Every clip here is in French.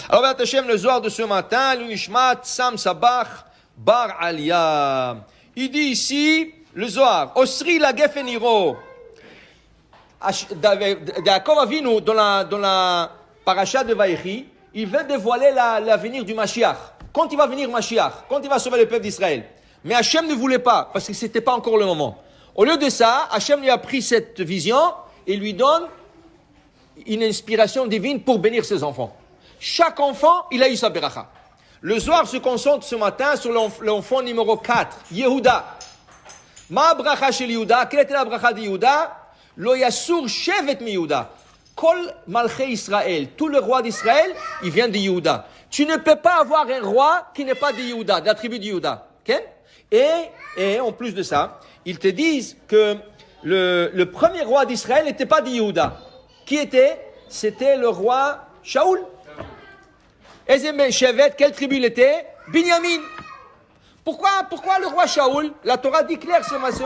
Alors, Béat Hashem, le Zohar de ce matin, l'Unishmat, Sam Sabach, Bar Alia. Il dit ici, le Zohar, Osri la Gefeniro. Yaakov Avinu, dans la paracha de Vaïchi, il veut dévoiler l'avenir du Mashiach. Quand il va venir Mashiach, quand il va sauver le peuple d'Israël. Mais Hachem ne voulait pas, parce que ce n'était pas encore le moment. Au lieu de ça, Hachem lui a pris cette vision et lui donne une inspiration divine pour bénir ses enfants. Chaque enfant, il a eu sa beracha. Le Zohar se concentre ce matin sur l'enfant numéro 4, Yehuda. Ma bracha chez Yehuda, quelle était la bracha de Yehuda? Lo yasur shevet mi Yehuda. Kol malchei Israël, tout le roi d'Israël, il vient de Yehuda. Tu ne peux pas avoir un roi qui n'est pas de Yehuda, de la tribu de Yehuda. Okay? Et en plus de ça, ils te disent que le premier roi d'Israël n'était pas de Yehuda. Qui était? C'était le roi Shaoul. Ezem Shevet, quelle tribu il était? Binyamin. Pourquoi le roi Shaoul? La Torah dit clair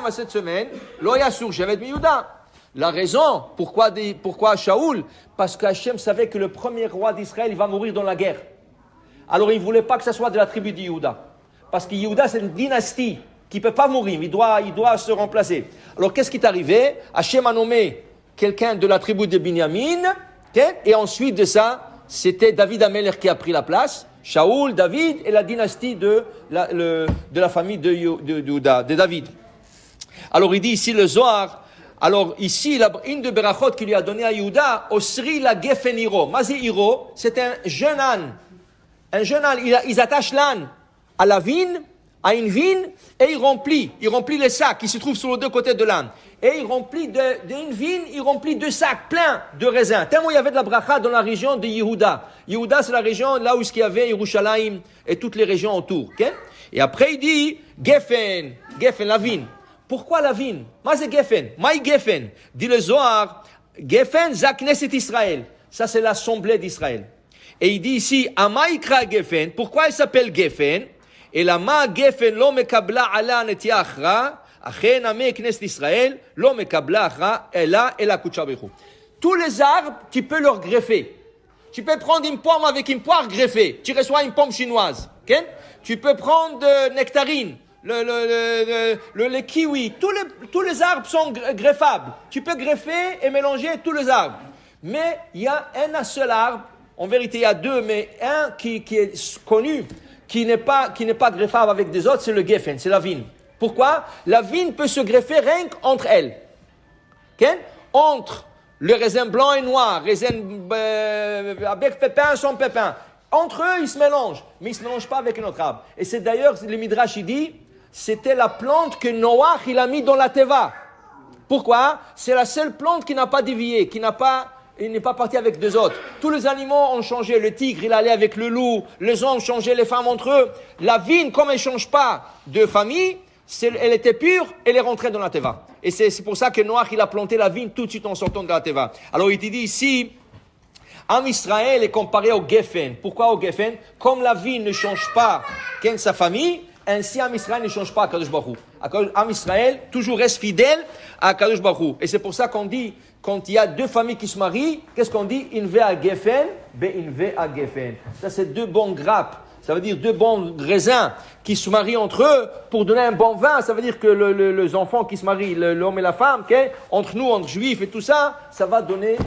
cette semaine, Lo yasur Shevet mi Yehuda. La raison, pourquoi Shaoul? Parce qu'Hachem savait que le premier roi d'Israël, il va mourir dans la guerre. Alors il ne voulait pas que ce soit de la tribu de Yehuda. Parce que Yehuda, c'est une dynastie qui ne peut pas mourir, il doit se remplacer. Alors qu'est-ce qui est arrivé? Hachem a nommé quelqu'un de la tribu de Binyamin, okay? Et ensuite de ça, c'était David Amelech qui a pris la place. Shaoul, David et la dynastie de la famille de Yehuda, de David. Alors il dit ici le Zohar. Alors ici, une de Berachot qui lui a donné à Yehuda, Osri la Gefeniro. Mazi Hiro, c'est un jeune âne. Un jeune âne, ils attachent l'âne à la vigne, à une vigne, et il remplit les sacs qui se trouvent sur les deux côtés de l'âne. Et il remplit d'une vigne, il remplit 2 sacs pleins de raisins. Tellement il y avait de la bracha dans la région de Yehuda. Yehuda, c'est la région là où il y avait Yerushalayim et toutes les régions autour. Okay? Et après il dit, Geffen, la vigne. Pourquoi la vigne? Moi c'est Geffen. Maï Geffen. Dit le Zohar, Geffen, Zakneset Israël. Ça c'est l'assemblée d'Israël. Et il dit ici, Amaïkra Geffen. Pourquoi il s'appelle Geffen? Et la ma Geffen lo mekabla ala netia achra, achen ame Knesset Israël, lo mekabla achra, ela kutsha bechu. Tous les arbres, tu peux leur greffer. Tu peux prendre une pomme avec une poire greffée. Tu reçois une pomme chinoise. Okay? Tu peux prendre nectarine. Le kiwi, tous les arbres sont greffables. Tu peux greffer et mélanger tous les arbres. Mais il y a un seul arbre, en vérité il y a 2, mais un qui est connu, qui n'est pas greffable avec des autres, c'est le geffen, c'est la vigne. Pourquoi? La vigne peut se greffer rien qu'entre elles. Okay? Entre le raisin blanc et noir, raisin avec pépin, sans pépin. Entre eux, ils se mélangent, mais ils ne se mélangent pas avec un autre arbre. Et c'est d'ailleurs, le Midrash, il dit, c'était la plante que Noach, il a mis dans la Teva. Pourquoi? C'est la seule plante qui n'a pas dévié, il n'est pas parti avec 2 autres. Tous les animaux ont changé. Le tigre, il allait avec le loup. Les hommes changeaient les femmes entre eux. La vigne, comme elle ne change pas de famille, elle était pure, elle est rentrée dans la Teva. Et c'est pour ça que Noach, il a planté la vigne tout de suite en sortant de la Teva. Alors il te dit ici, Am Israël est comparé au Geffen. Pourquoi au Geffen? Comme la vigne ne change pas qu'en sa famille, ainsi Am Israël ne change pas à Kadosh Baruch Hu. Am Israël toujours reste fidèle à Kadosh Baruch Hu. Et c'est pour ça qu'on dit, quand il y a 2 familles qui se marient, qu'est-ce qu'on dit? Inve à Geffen, inve à Geffen. Ça c'est 2 bons grappes. Ça veut dire 2 bons raisins qui se marient entre eux pour donner un bon vin. Ça veut dire que les enfants qui se marient, l'homme et la femme, okay, entre nous, entre juifs et tout ça, ça va donner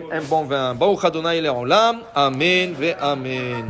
un bon vin. Baruch Adonai Le'olam. Amen ve amen.